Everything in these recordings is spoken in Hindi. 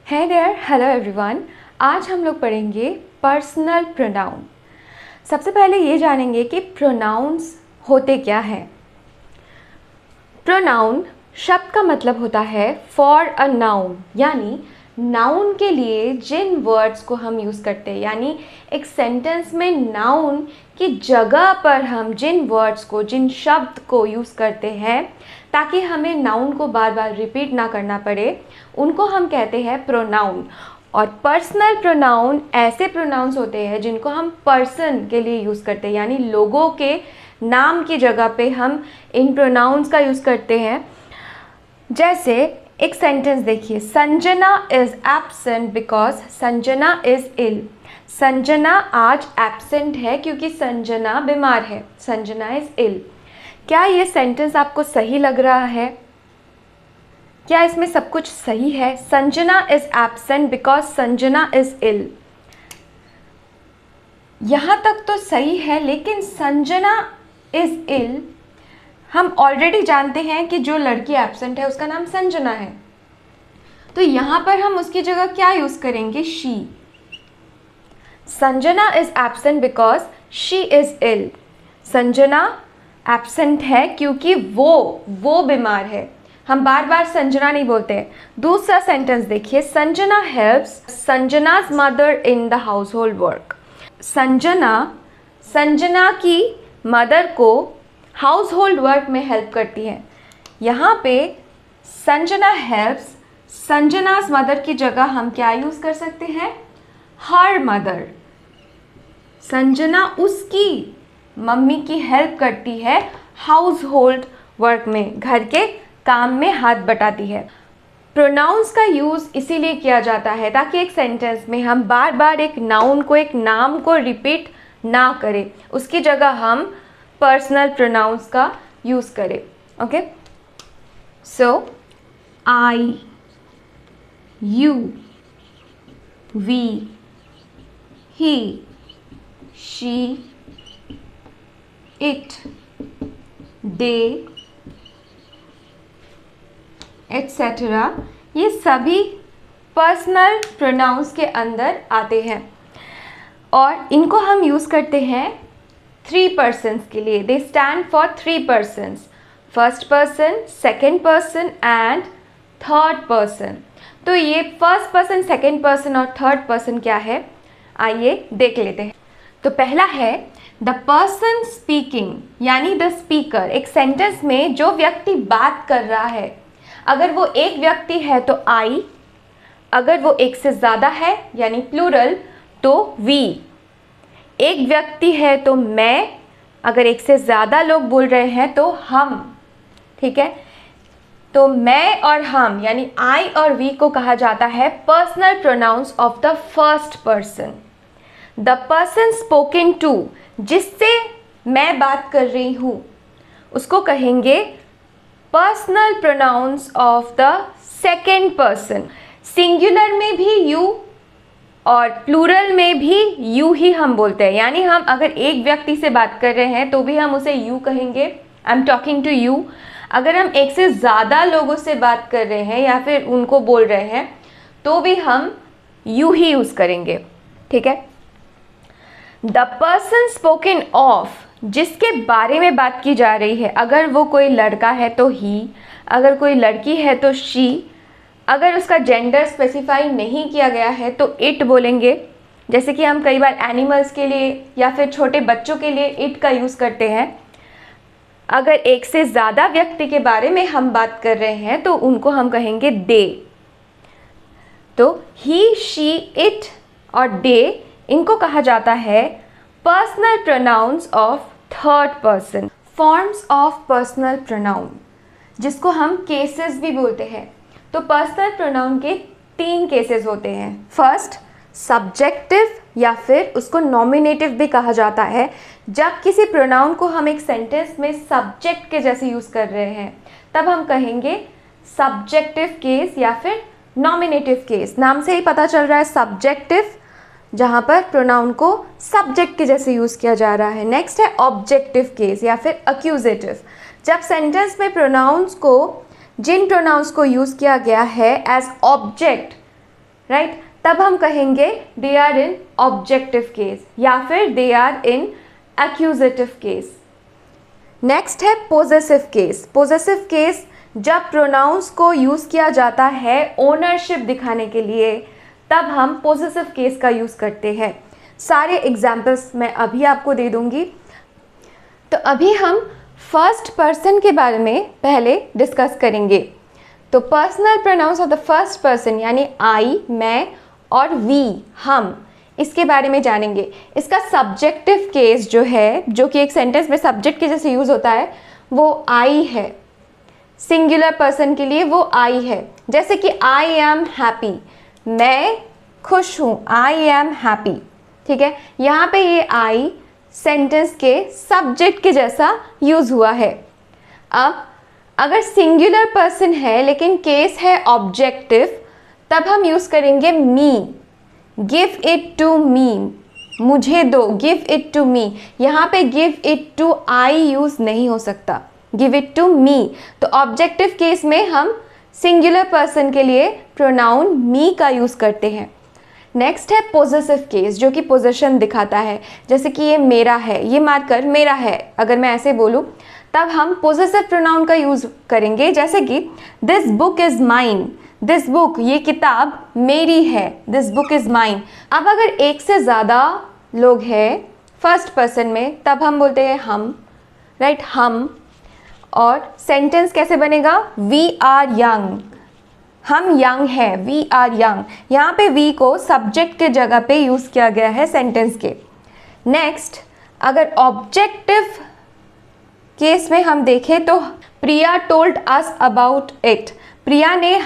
है देयर, हेलो एवरीवन। आज हम लोग पढ़ेंगे पर्सनल प्रोनाउन। सबसे पहले ये जानेंगे कि प्रोनाउंस होते क्या हैं। प्रोनाउन शब्द का मतलब होता है फॉर अ नाउन, यानी नाउन के लिए जिन वर्ड्स को हम यूज़ करते हैं, यानी एक सेंटेंस में नाउन की जगह पर हम जिन वर्ड्स को, जिन शब्द को यूज़ करते हैं ताकि हमें नाउन को बार बार रिपीट ना करना पड़े, उनको हम कहते हैं प्रोनाउन। और पर्सनल प्रोनाउन ऐसे प्रोनाउंस होते हैं जिनको हम पर्सन के लिए यूज़ करते हैं, यानी लोगों के नाम की जगह पे हम इन प्रोनाउंस का यूज़ करते हैं। जैसे एक सेंटेंस देखिए, Sanjana is absent because Sanjana is ill. Sanjana आज एब्सेंट है क्योंकि संजना बीमार है। Sanjana is ill. क्या ये सेंटेंस आपको सही लग रहा है? क्या इसमें सब कुछ सही है? Sanjana is absent because Sanjana is ill, यहाँ तक तो सही है, लेकिन संजना इज़ इल हम ऑलरेडी जानते हैं कि जो लड़की एब्सेंट है उसका नाम संजना है, तो यहाँ पर हम उसकी जगह क्या यूज़ करेंगे? She. Sanjana is absent because she is ill. Sanjana absent है क्योंकि वो बीमार है। हम बार बार संजना नहीं बोलते। दूसरा सेंटेंस देखिए, Sanjana helps Sanjana's mother in the household work. Sanjana की मदर को हाउस होल्ड वर्क में हेल्प करती है। यहाँ पे संजना हेल्प्स संजना's मदर की जगह हम क्या यूज़ कर सकते हैं? Her mother. संजना उसकी मम्मी की हेल्प करती है हाउस होल्ड वर्क में, घर के काम में हाथ बटाती है। प्रोनाउंस का यूज़ इसीलिए किया जाता है ताकि एक सेंटेंस में हम बार बार एक नाउन को, एक नाम को रिपीट ना करें, उसकी जगह हम पर्सनल प्रोनाउंस का यूज़ करें। Okay, so I, you, we, he, she, it, they etcetera, ये सभी पर्सनल प्रोनाउंस के अंदर आते हैं और इनको हम यूज़ करते हैं 3 पर्सन्स के लिए। They stand for 3 persons, first person, second person and third person. तो ये फर्स्ट पर्सन, सेकेंड पर्सन और थर्ड पर्सन क्या है, आइए देख लेते हैं। तो पहला है द पर्सन स्पीकिंग, यानी द स्पीकर। एक सेंटेंस में जो व्यक्ति बात कर रहा है, अगर वो एक व्यक्ति है तो आई, अगर वो एक से ज़्यादा है यानी प्लूरल तो वी। एक व्यक्ति है तो मैं, अगर एक से ज़्यादा लोग बोल रहे हैं तो हम। ठीक है, तो मैं और हम यानी आई और वी को कहा जाता है personal pronouns of the first person. The person spoken to, जिससे मैं बात कर रही हूँ, उसको कहेंगे personal pronouns of the second person. Singular में भी यू और प्लूरल में भी यू ही हम बोलते हैं, यानी हम अगर एक व्यक्ति से बात कर रहे हैं तो भी हम उसे यू कहेंगे, I am talking to you. अगर हम एक से ज़्यादा लोगों से बात कर रहे हैं या फिर उनको बोल रहे हैं तो भी हम यू ही यूज़ करेंगे। ठीक है, द पर्सन स्पोकन ऑफ, जिसके बारे में बात की जा रही है, अगर वो कोई लड़का है तो ही, अगर कोई लड़की है तो शी, अगर उसका जेंडर स्पेसिफाई नहीं किया गया है तो इट बोलेंगे। जैसे कि हम कई बार एनिमल्स के लिए या फिर छोटे बच्चों के लिए इट का यूज़ करते हैं। अगर एक से ज़्यादा व्यक्ति के बारे में हम बात कर रहे हैं तो उनको हम कहेंगे दे। तो ही, शी, इट और दे, इनको कहा जाता है personal pronouns of third person. Forms of personal pronoun, जिसको हम केसेस भी बोलते हैं। तो पर्सनल प्रोनाउन के 3 केसेस होते हैं। फर्स्ट, सब्जेक्टिव या फिर उसको नॉमिनेटिव भी कहा जाता है। जब किसी प्रोनाउन को हम एक सेंटेंस में सब्जेक्ट के जैसे यूज़ कर रहे हैं तब हम कहेंगे सब्जेक्टिव केस या फिर नॉमिनेटिव केस। नाम से ही पता चल रहा है सब्जेक्टिव, जहाँ पर प्रोनाउन को सब्जेक्ट के जैसे यूज़ किया जा रहा है। नेक्स्ट है ऑब्जेक्टिव केस या फिर अक्यूजेटिव, जब सेंटेंस में प्रोनाउंस को, जिन प्रोनाउंस को यूज़ किया गया है एज ऑब्जेक्ट, राइट, तब हम कहेंगे they are in objective case या फिर they are in accusative case. Next है पोजेसिव केस। पोजेसिव केस जब प्रोनाउंस को यूज़ किया जाता है ओनरशिप दिखाने के लिए, तब हम पोजेसिव केस का यूज़ करते हैं। सारे एग्जाम्पल्स मैं अभी आपको दे दूंगी। तो अभी हम फर्स्ट पर्सन के बारे में पहले डिस्कस करेंगे। तो personal pronouns of the first person यानी आई, मैं और वी, हम, इसके बारे में जानेंगे। इसका सब्जेक्टिव केस जो है, जो कि एक सेंटेंस में सब्जेक्ट के जैसे यूज़ होता है, वो आई है। सिंगुलर पर्सन के लिए वो आई है। जैसे कि आई एम हैप्पी, मैं खुश हूँ, आई एम हैप्पी। ठीक है, यहाँ पे ये आई सेंटेंस के सब्जेक्ट के जैसा यूज़ हुआ है। अब अगर सिंगुलर पर्सन है लेकिन केस है ऑब्जेक्टिव, तब हम यूज़ करेंगे me. Give it to me, मुझे दो, गिव इट टू मी। यहाँ पे give it to I use नहीं हो सकता, गिव इट टू मी। तो ऑब्जेक्टिव केस में हम सिंगुलर पर्सन के लिए प्रोनाउन मी का यूज़ करते हैं। नेक्स्ट है पोजेसिव केस, जो कि पोजेशन दिखाता है। जैसे कि ये मेरा है, ये मार्कर मेरा है, अगर मैं ऐसे बोलूँ तब हम पोजेसिव प्रोनाउन का यूज़ करेंगे। जैसे कि this book is mine, this book, ये किताब मेरी है, दिस बुक इज़ माइन। अब अगर एक से ज़्यादा लोग हैं फर्स्ट पर्सन में, तब हम बोलते हैं हम, राइट, हम। और सेंटेंस कैसे बनेगा? वी आर यंग, हम यंग हैं, वी आर यंग। यहाँ पे वी को सब्जेक्ट के जगह पे यूज़ किया गया है सेंटेंस के। नेक्स्ट, अगर ऑब्जेक्टिव केस में हम देखें तो Priya told us about it, Priya ने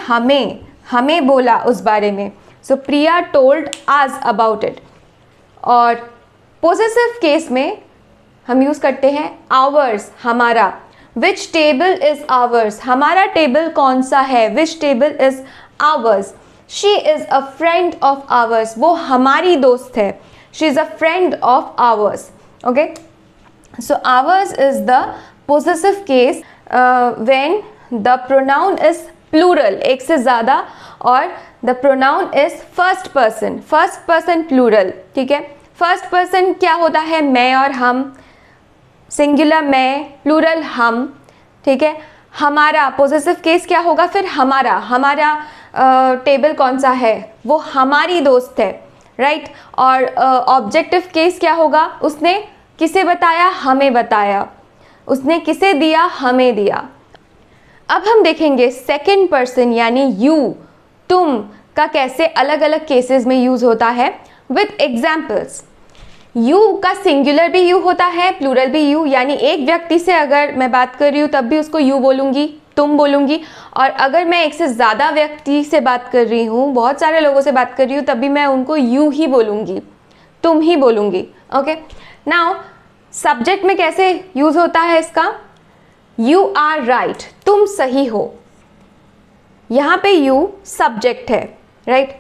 हमें बोला उस बारे में। So Priya told us about it. और पोजेसिव केस में हम यूज़ करते हैं आवर्स, हमारा। विच टेबल इज़ आवर्स, हमारा टेबल कौन सा है, which table is ours. She is a friend of ours, वो हमारी दोस्त है, she is a friend of ours. Okay, so ours is the possessive case when the pronoun is plural, एक से ज़्यादा, और the pronoun is first person plural. ठीक है, फर्स्ट पर्सन क्या होता है? मैं और हम, सिंगुलर मैं, प्लूरल हम। ठीक है, हमारा पोजेसिव केस क्या होगा फिर? हमारा टेबल कौन सा है? वो हमारी दोस्त है, राइट। और ऑब्जेक्टिव केस क्या होगा? उसने किसे बताया? हमें बताया। उसने किसे दिया? हमें दिया। अब हम देखेंगे सेकंड पर्सन यानी यू, तुम का कैसे अलग अलग केसेस में यूज़ होता है विद एग्जाम्पल्स। यू का सिंगुलर भी यू होता है, प्लूरल भी यू, यानी एक व्यक्ति से अगर मैं बात कर रही हूँ तब भी उसको यू बोलूँगी, तुम बोलूँगी। और अगर मैं एक से ज़्यादा व्यक्ति से बात कर रही हूँ, बहुत सारे लोगों से बात कर रही हूँ, तब भी मैं उनको यू ही बोलूँगी, तुम ही बोलूँगी। ओके, नाउ सब्जेक्ट में कैसे यूज़ होता है इसका? यू आर राइट, तुम सही हो। यहाँ पे यू सब्जेक्ट है, राइट।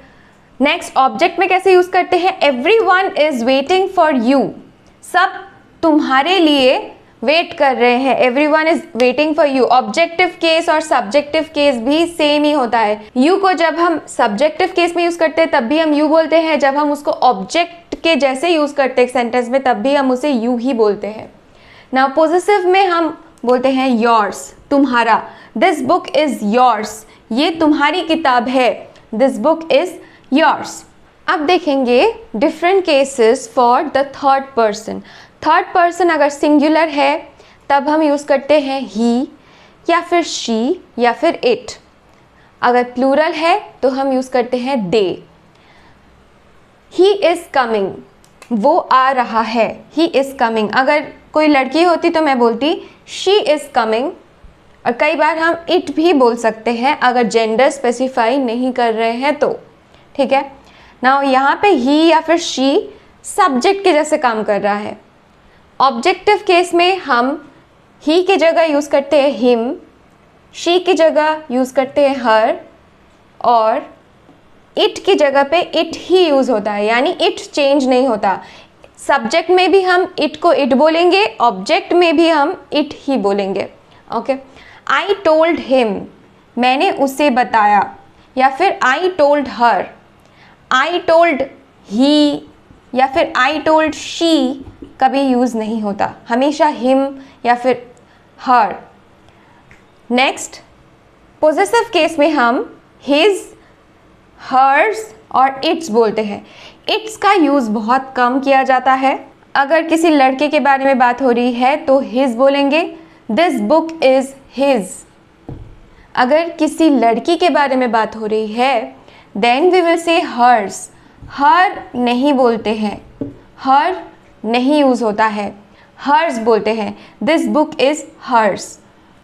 नेक्स्ट, ऑब्जेक्ट में कैसे यूज़ करते हैं? Everyone is waiting for you, सब तुम्हारे लिए वेट कर रहे हैं, everyone is waiting for you. Objective case और सब्जेक्टिव केस भी सेम ही होता है। यू को जब हम सब्जेक्टिव केस में यूज़ करते हैं तब भी हम यू बोलते हैं, जब हम उसको ऑब्जेक्ट के जैसे यूज़ करते हैं सेंटेंस में तब भी हम उसे यू ही बोलते हैं। नाउ पोजेसिव में हम बोलते हैं योर्स, तुम्हारा। दिस बुक इज़ योर्स, ये तुम्हारी किताब है, दिस बुक इज़ योर्स। अब देखेंगे different cases for the third person. Third person अगर सिंगुलर है तब हम यूज़ करते हैं ही या फिर शी या फिर इट। अगर प्लूरल है तो हम यूज़ करते हैं दे। ही इज़ कमिंग, वो आ रहा है, ही इज़ कमिंग। अगर कोई लड़की होती तो मैं बोलती शी इज़ कमिंग। और कई बार हम इट भी बोल सकते हैं अगर जेंडर स्पेसिफाई नहीं कर रहे हैं तो। ठीक है, नाउ यहाँ पे ही या फिर शी सब्जेक्ट के जैसे काम कर रहा है। ऑब्जेक्टिव केस में हम ही की जगह यूज़ करते हैं हिम, शी की जगह यूज़ करते हैं हर, और इट की जगह पे इट ही यूज़ होता है, यानी इट चेंज नहीं होता। सब्जेक्ट में भी हम इट को इट बोलेंगे, ऑब्जेक्ट में भी हम इट ही बोलेंगे। ओके, आई टोल्ड हिम, मैंने उसे बताया, या फिर I told her. I told he या फिर आई टोल्ड शी कभी यूज़ नहीं होता, हमेशा हिम या फिर हर। नेक्स्ट, पोजेसिव केस में हम हिज, हर्स और इट्स बोलते हैं। इट्स का यूज़ बहुत कम किया जाता है। अगर किसी लड़के के बारे में बात हो रही है तो हिज बोलेंगे, दिस बुक इज़ हिज। अगर किसी लड़की के बारे में बात हो रही है then we will say hers. Her नहीं बोलते हैं, हर नहीं यूज़ होता है, हर्स बोलते हैं, this book is hers.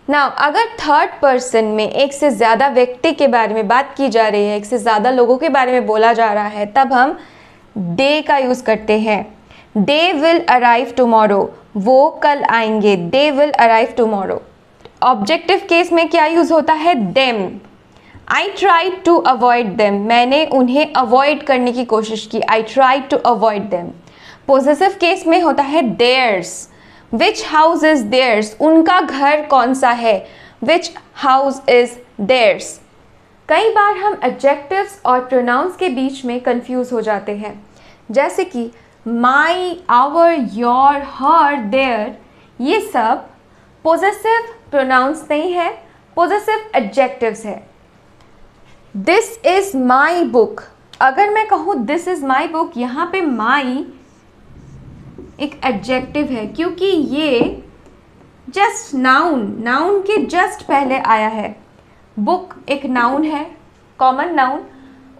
Now अगर थर्ड पर्सन में एक से ज़्यादा व्यक्ति के बारे में बात की जा रही है, एक से ज़्यादा लोगों के बारे में बोला जा रहा है, तब हम दे का यूज़ करते हैं। दे विल अराइव टुमारो, वो कल आएंगे, they will arrive tomorrow. Objective case में क्या यूज़ होता है? Them. I tried to avoid them, मैंने उन्हें अवॉइड करने की कोशिश की, I tried to avoid them. Possessive case में होता है theirs. Which house is theirs, उनका घर कौन सा है, विच हाउस इज देयर्स। कई बार हम एडजेक्टिव्स और प्रोनाउंस के बीच में कंफ्यूज हो जाते हैं, जैसे कि माई, आवर, योर, हर, देयर, ये सब पोजेसिव प्रोनाउंस नहीं है, पोजेसिव एडजेक्टिव्स है। दिस इज माई बुक, अगर मैं कहूँ दिस इज माई बुक, यहाँ पे माई एक एडजेक्टिव है क्योंकि ये जस्ट नाउन के जस्ट पहले आया है। बुक एक नाउन है, कॉमन नाउन,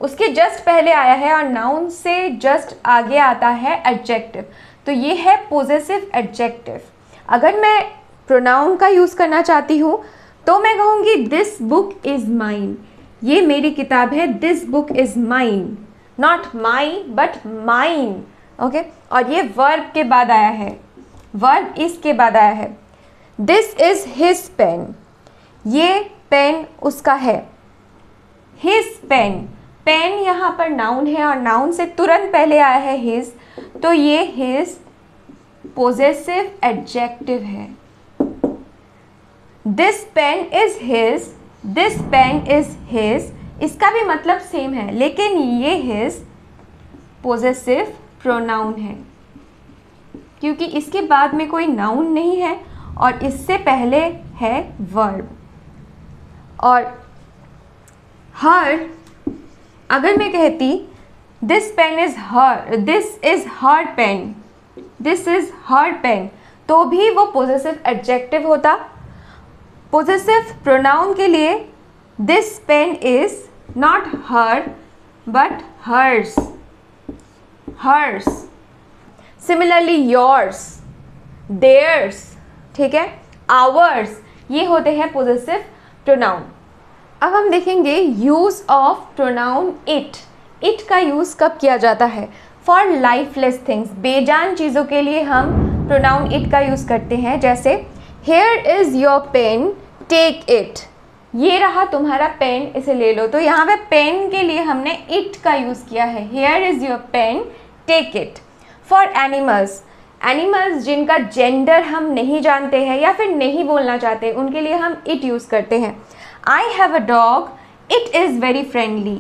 उसके जस्ट पहले आया है और नाउन से जस्ट आगे आता है एडजेक्टिव, तो ये है पोजेसिव एडजेक्टिव। अगर मैं प्रोनाउन का यूज़ करना चाहती हूँ तो मैं कहूँगी दिस बुक इज़ माइन, ये मेरी किताब है, this book is mine, not my but mine. Okay, और ये वर्ब के बाद आया है, वर्ब इसके बाद आया है। दिस इज़ हिज पेन, ये पेन उसका है, हिज पेन, पेन यहाँ पर नाउन है और नाउन से तुरंत पहले आया है हिज, तो ये हिज पोजेसिव एडजेक्टिव है। This pen is his, this pen is his, इसका भी मतलब सेम है, लेकिन ये हिज पोजेसिव प्रोनाउन है क्योंकि इसके बाद में कोई नाउन नहीं है और इससे पहले है वर्ब। और हर, अगर मैं कहती this pen is her, this is her pen, this is her pen, तो भी वो पोजेसिव एडजेक्टिव होता। पोजेसिव प्रोनाउन के लिए this pen is not her but hers, hers. Similarly yours, theirs, ठीक है, आवर्स, ये होते हैं पोजेसिव प्रोनाउन। अब हम देखेंगे use of pronoun it. It का यूज़ कब किया जाता है? फॉर लाइफलेस थिंग्स, बेजान चीज़ों के लिए हम प्रोनाउन इट का यूज़ करते हैं, जैसे here is your pen, take it, ये रहा तुम्हारा पेन, इसे ले लो। तो यहाँ पे पेन के लिए हमने इट का यूज़ किया है, here is your pen, take it. For animals, animals जिनका जेंडर हम नहीं जानते हैं या फिर नहीं बोलना चाहते, उनके लिए हम इट यूज़ करते हैं। I have a dog, it is very friendly.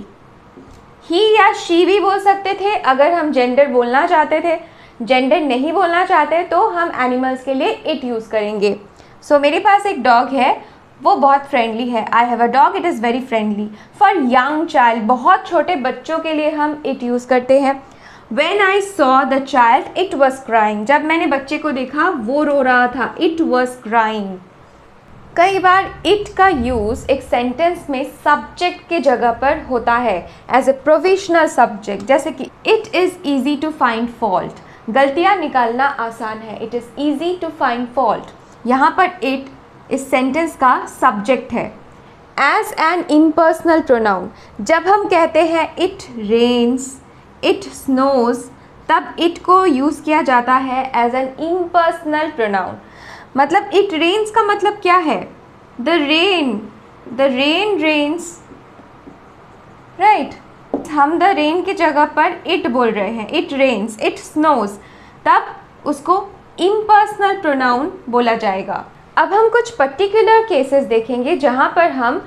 He या शी भी बोल सकते थे अगर हम जेंडर बोलना चाहते थे, जेंडर नहीं बोलना चाहते तो हम एनिमल्स के लिए इट यूज़ करेंगे। सो मेरे पास एक डॉग है, वो बहुत फ्रेंडली है, आई have a dog, it is very friendly. For young child, बहुत छोटे बच्चों के लिए हम इट यूज़ करते हैं। When I saw the child, it was crying, जब मैंने बच्चे को देखा वो रो रहा था, it was crying। कई बार it का यूज़ एक सेंटेंस में सब्जेक्ट के जगह पर होता है एज ए प्रोविजनल सब्जेक्ट, जैसे कि it is easy to find fault, गलतियाँ निकालना आसान है, it is easy to find fault। यहाँ पर it इस सेंटेंस का सब्जेक्ट है। एज एन impersonal pronoun, जब हम कहते हैं it rains, इट स्नोज, तब इट को यूज़ किया जाता है एज एन इम्पर्सनल प्रोनाउन। मतलब इट रेन्स का मतलब क्या है? The rain rains, right. हम द रेन की जगह पर इट बोल रहे हैं, इट रेन्स, इट स्नोज, तब उसको इम्पर्सनल प्रोनाउन बोला जाएगा। अब हम कुछ पर्टिकुलर केसेस देखेंगे जहाँ पर हम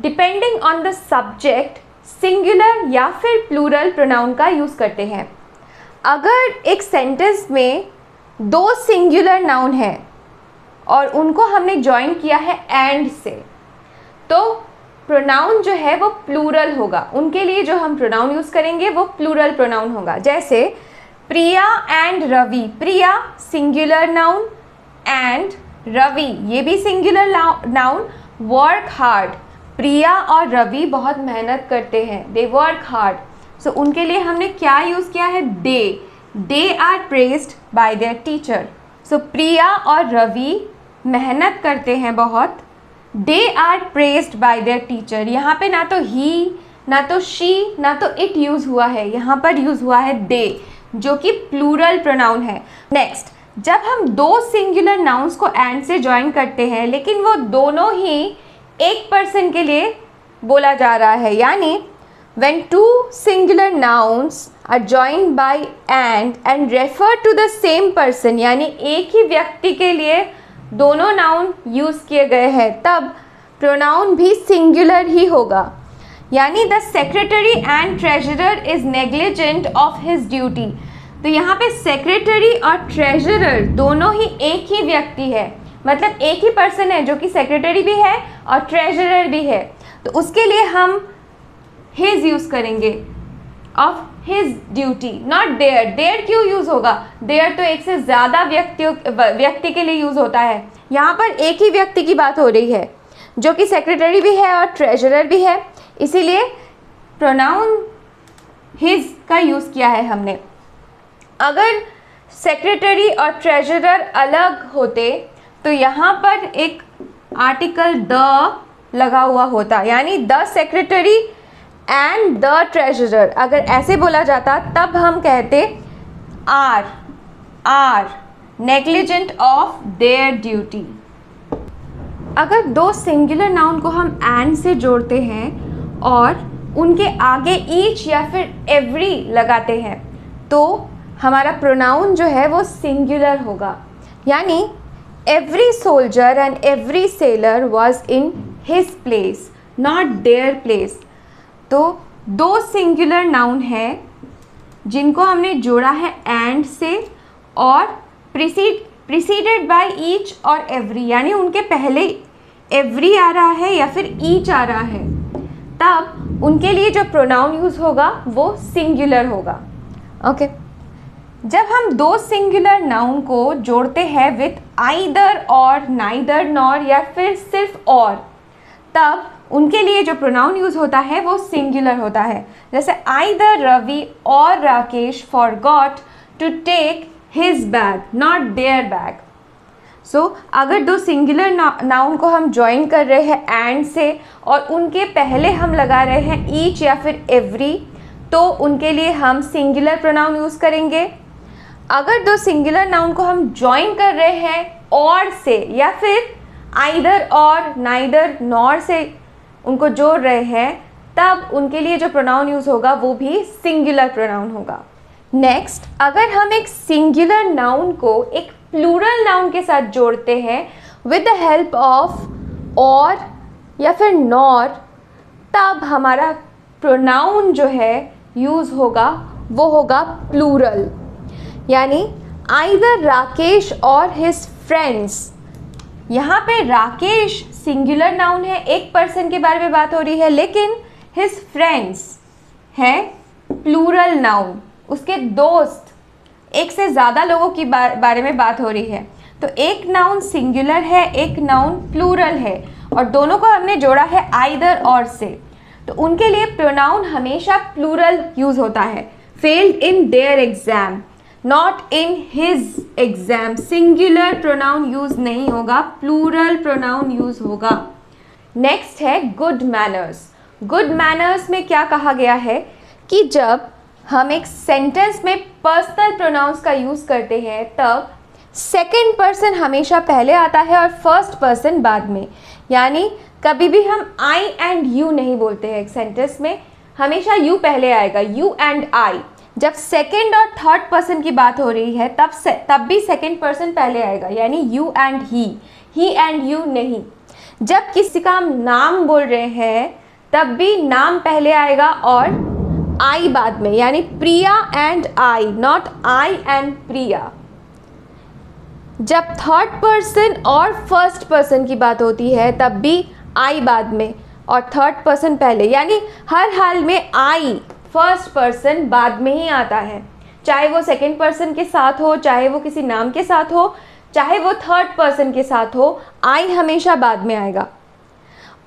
depending on the subject singular या फिर प्लूरल प्रोनाउन का यूज़ करते हैं। अगर एक सेंटेंस में दो सिंगुलर नाउन है और उनको हमने ज्वाइन किया है एंड से, तो प्रोनाउन जो है वो प्लूरल होगा। उनके लिए जो हम प्रोनाउन यूज़ करेंगे वो प्लूरल प्रोनाउन होगा। जैसे Priya and Ravi, Priya singular noun and Ravi ये भी singular noun. Work hard, Priya और रवि बहुत मेहनत करते हैं, दे वर्क हार्ड। सो उनके लिए हमने क्या यूज़ किया है, they are praised by their teacher. So Priya और रवि मेहनत करते हैं बहुत, they are praised by their teacher. यहाँ पे ना तो ही, ना तो शी, ना तो इट यूज़ हुआ है, यहाँ पर यूज़ हुआ है दे, जो कि प्लूरल प्रोनाउन है। नेक्स्ट, जब हम दो सिंगुलर नाउन्स को एंड से ज्वाइन करते हैं लेकिन वो दोनों ही एक पर्सन के लिए बोला जा रहा है, यानी when two singular nouns are joined by and refer to the same person, यानी एक ही व्यक्ति के लिए दोनों नाउन यूज़ किए गए हैं, तब प्रोनाउन भी सिंगुलर ही होगा। यानी the secretary and treasurer is negligent of his duty. तो यहाँ पे सेक्रेटरी और ट्रेजरर दोनों ही एक ही व्यक्ति है, मतलब एक ही पर्सन है जो कि सेक्रेटरी भी है और ट्रेजरर भी है। तो उसके लिए हम हिज यूज़ करेंगे, of his duty, not their. Their क्यों यूज़ होगा, देयर तो एक से ज़्यादा व्यक्ति के लिए यूज़ होता है। यहाँ पर एक ही व्यक्ति की बात हो रही है जो कि सेक्रेटरी भी है और ट्रेजरर भी है, इसीलिए प्रोनाउन हिज का यूज़ किया है हमने। अगर सेक्रेटरी और ट्रेजरर अलग होते तो यहाँ पर एक आर्टिकल द लगा हुआ होता, यानी the secretary and the treasurer. अगर ऐसे बोला जाता तब हम कहते are negligent of their duty. अगर दो सिंगुलर नाउन को हम एंड से जोड़ते हैं और उनके आगे ईच या फिर एवरी लगाते हैं तो हमारा प्रोनाउन जो है वो सिंगुलर होगा। यानी every soldier and every seller was in his place, not their place. तो दो सिंगुलर नाउन है जिनको हमने जोड़ा है एंड से और प्रीसीडेड बाय ईच और एवरी, यानी उनके पहले एवरी आ रहा है या फिर ईच आ रहा है, तब उनके लिए जो प्रोनाउन यूज़ होगा वो सिंगुलर होगा। ओके जब हम दो सिंगुलर नाउन को जोड़ते हैं विथ आइदर और, नाइदर, नॉर या फिर सिर्फ और, तब उनके लिए जो प्रोनाउन यूज़ होता है वो सिंगुलर होता है। जैसे आइदर रवि और Rakesh forgot to take his bag, not their bag. So अगर दो सिंगुलर नाउन को हम ज्वाइन कर रहे हैं एंड से और उनके पहले हम लगा रहे हैं ईच या फिर एवरी, तो उनके लिए हम सिंगुलर प्रोनाउन यूज़ करेंगे। अगर दो सिंगुलर नाउन को हम ज्वाइन कर रहे हैं और से या फिर आइदर और, नाइदर, नॉर से उनको जोड़ रहे हैं, तब उनके लिए जो प्रोनाउन यूज़ होगा वो भी सिंगुलर प्रोनाउन होगा। नेक्स्ट, अगर हम एक सिंगुलर नाउन को एक प्लूरल नाउन के साथ जोड़ते हैं विद द हेल्प ऑफ और या फिर नॉर, तब हमारा प्रोनाउन जो है यूज़ होगा वो होगा प्लूरल। यानी आइदर राकेश और हिज फ्रेंड्स। यहाँ पे राकेश सिंगुलर नाउन है, एक पर्सन के बारे में बात हो रही है, लेकिन हिज फ्रेंड्स है प्लूरल नाउन, उसके दोस्त, एक से ज़्यादा लोगों की बारे में बात हो रही है। तो एक नाउन सिंगुलर है, एक नाउन प्लूरल है और दोनों को हमने जोड़ा है आइदर और से, तो उनके लिए प्रोनाउन हमेशा प्लूरल यूज़ होता है। Failed in their exam, not in his exam, singular pronoun use नहीं होगा, प्लूरल प्रोनाउन यूज़ होगा। नेक्स्ट है गुड मैनर्स। गुड मैनर्स में क्या कहा गया है कि जब हम एक सेंटेंस में पर्सनल प्रोनाउंस का यूज़ करते हैं तब सेकंड पर्सन हमेशा पहले आता है और फर्स्ट पर्सन बाद में। यानी कभी भी हम आई एंड यू नहीं बोलते हैं एक सेंटेंस में, हमेशा यू पहले आएगा, यू एंड आई। जब सेकंड और थर्ड पर्सन की बात हो रही है तब भी सेकंड पर्सन पहले आएगा, यानी you and he and you नहीं। जब किसी का हम नाम बोल रहे हैं तब भी नाम पहले आएगा और आई बाद में, यानी Priya and I, not I and Priya. जब थर्ड पर्सन और फर्स्ट पर्सन की बात होती है तब भी आई बाद में और थर्ड पर्सन पहले, यानी हर हाल में आई फर्स्ट पर्सन बाद में ही आता है, चाहे वो सेकंड पर्सन के साथ हो, चाहे वो किसी नाम के साथ हो, चाहे वो थर्ड पर्सन के साथ हो, आई हमेशा बाद में आएगा।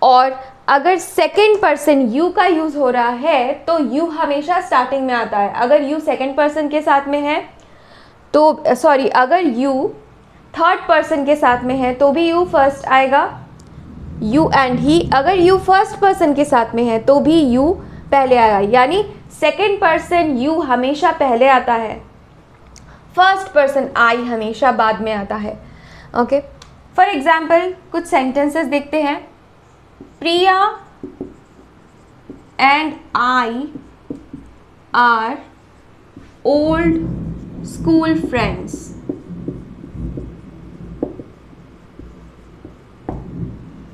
और अगर सेकंड पर्सन यू का यूज़ हो रहा है तो यू हमेशा स्टार्टिंग में आता है। अगर यू सेकंड पर्सन के साथ में है तो सॉरी, अगर यू थर्ड पर्सन के साथ में है तो भी यू फर्स्ट आएगा, यू एंड ही। अगर यू फर्स्ट पर्सन के साथ में है तो भी यू पहले आएगा, यानी सेकंड पर्सन यू हमेशा पहले आता है, फर्स्ट पर्सन आई हमेशा बाद में आता है। ओके, फॉर एग्जाम्पल कुछ सेंटेंसेस देखते हैं। Priya and I are old school friends.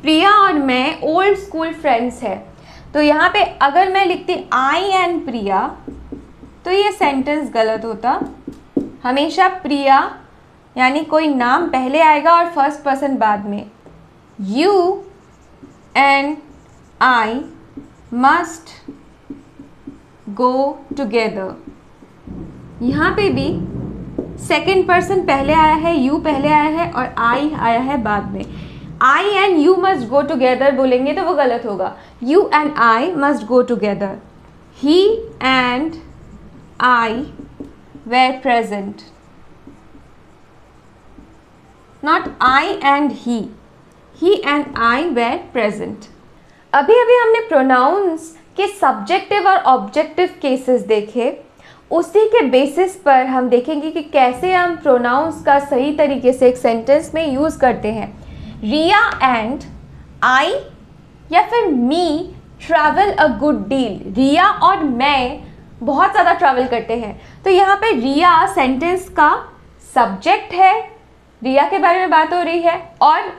Priya और मैं ओल्ड स्कूल फ्रेंड्स है। तो यहाँ पे अगर मैं लिखती आई एंड प्रिया तो ये सेंटेंस गलत होता। हमेशा प्रिया यानी कोई नाम पहले आएगा और फर्स्ट पर्सन बाद में। You and I must go together. यहाँ पे भी सेकंड पर्सन पहले आया है, यू पहले आया है और आई आया है बाद में। I and you must go together बोलेंगे तो वो गलत होगा। You and I must go together. He and I were present, not I and he and I were present. अभी अभी हमने प्रोनाउंस के सब्जेक्टिव और ऑब्जेक्टिव केसेस देखे। उसी के बेसिस पर हम देखेंगे कि कैसे हम प्रोनाउंस का सही तरीके से एक सेंटेंस में यूज़ करते हैं। रिया एंड आई या फिर me travel a good deal. Riya और मैं बहुत ज़्यादा ट्रैवल करते हैं। तो यहाँ पे रिया सेंटेंस का सब्जेक्ट है, रिया के बारे में बात हो रही है, और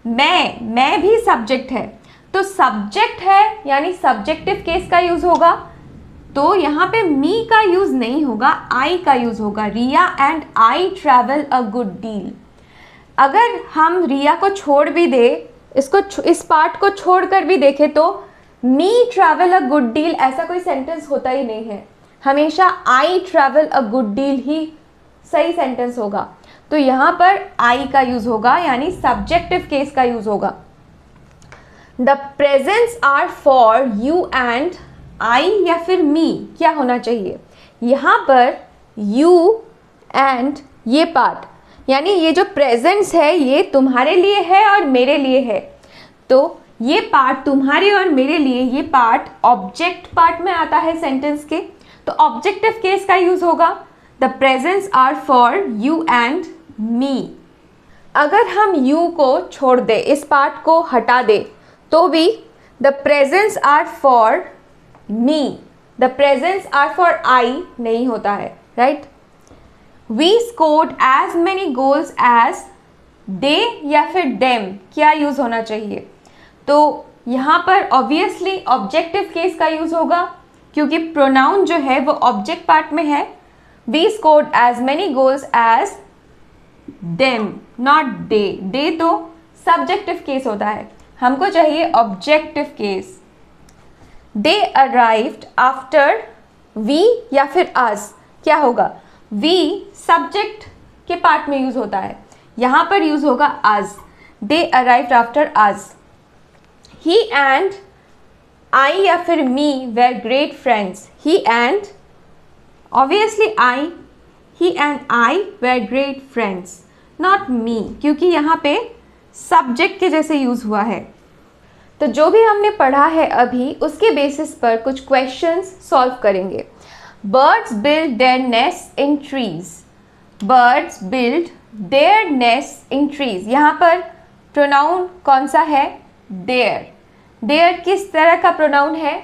मैं भी सब्जेक्ट है। तो सब्जेक्ट है यानी सब्जेक्टिव केस का यूज़ होगा। तो यहाँ पे मी का यूज़ नहीं होगा, आई का यूज़ होगा। Riya and I travel a good deal. अगर हम रिया को छोड़ भी दे, इस पार्ट को छोड़कर भी देखें तो me travel a good deal ऐसा कोई सेंटेंस होता ही नहीं है। हमेशा I travel a good deal ही सही सेंटेंस होगा। तो यहाँ पर आई का यूज़ होगा यानी सब्जेक्टिव केस का यूज़ होगा। The presents are for you and I या फिर मी क्या होना चाहिए? यहाँ पर यू एंड ये पार्ट यानी ये जो प्रेजेंट्स है ये तुम्हारे लिए है और मेरे लिए है। तो ये पार्ट तुम्हारे और मेरे लिए, ये पार्ट ऑब्जेक्ट पार्ट में आता है सेंटेंस के। तो ऑब्जेक्टिव केस का यूज़ होगा। The presents are for you and me. अगर हम यू को छोड़ दे, इस पार्ट को हटा दे, तो भी the presents are for me, the presents are for I नहीं होता है, right. We scored as many goals as they या फिर देम क्या यूज़ होना चाहिए? तो यहाँ पर ऑब्वियसली ऑब्जेक्टिव केस का यूज़ होगा क्योंकि प्रोनाउन जो है वो ऑब्जेक्ट पार्ट में है। We scored as many goals as them not they. They तो सब्जेक्टिव केस होता है, हमको चाहिए objective case. They arrived after we या फिर अस क्या होगा? वी सब्जेक्ट के पार्ट में यूज़ होता है, यहाँ पर यूज़ होगा us. They arrived after us. He and I या फिर me were great friends. He and obviously I, he and I were great friends not मी, क्योंकि यहाँ पे सब्जेक्ट के जैसे यूज़ हुआ है। तो जो भी हमने पढ़ा है अभी उसके बेसिस पर कुछ क्वेश्चंस सॉल्व करेंगे। Birds build their nest in trees. Birds build their nest in trees. यहाँ पर प्रोनाउन कौन सा है? देयर। देयर किस तरह का प्रोनाउन है?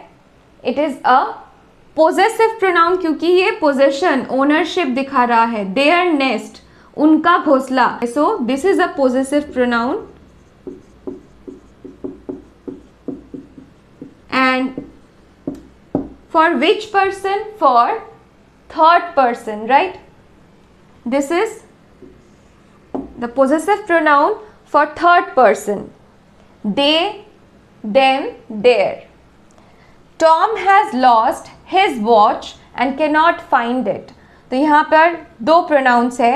It is a possessive pronoun क्योंकि ये पोजेशन ओनरशिप दिखा रहा है। देयर नेस्ट उनका घोंसला। So this is a possessive pronoun. and for which person? For third person, right? This is the possessive pronoun for third person. They, them, their. Tom has lost his watch and cannot find it. तो यहाँ पर दो pronouns है.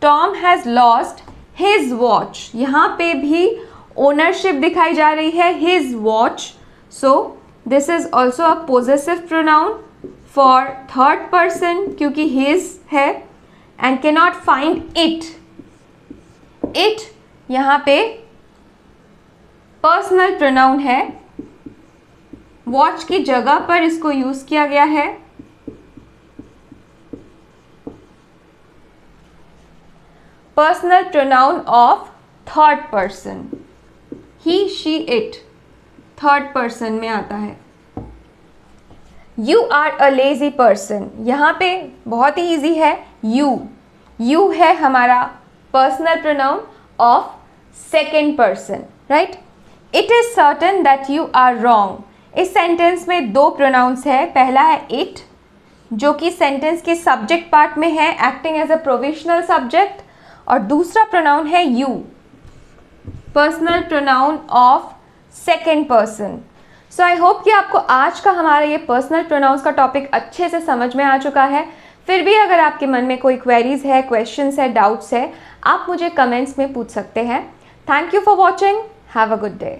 Tom has lost his watch. यहाँ पे भी ownership दिखाई जा रही है, his watch. So this is also a possessive pronoun for third person क्योंकि his है, and cannot find it. It यहाँ पे personal pronoun है. watch की जगह पर इसको यूज किया गया है. personal pronoun of third person. he, she, it third person में आता है. You are a lazy person. यहाँ पे बहुत ही ईजी है. You है हमारा personal pronoun of second person, right. It is certain that you are wrong. इस सेंटेंस में दो प्रोनाउंस है. पहला है it, जो कि सेंटेंस के सब्जेक्ट पार्ट में है, acting as a provisional subject, और दूसरा प्रोनाउन है you, personal pronoun of second person. So I hope कि आपको आज का हमारा ये पर्सनल प्रोनाउंस का टॉपिक अच्छे से समझ में आ चुका है. फिर भी अगर आपके मन में कोई क्वेरीज है, क्वेश्चंस है, डाउट्स है, आप मुझे कमेंट्स में पूछ सकते हैं. Thank you for watching. Have a good day.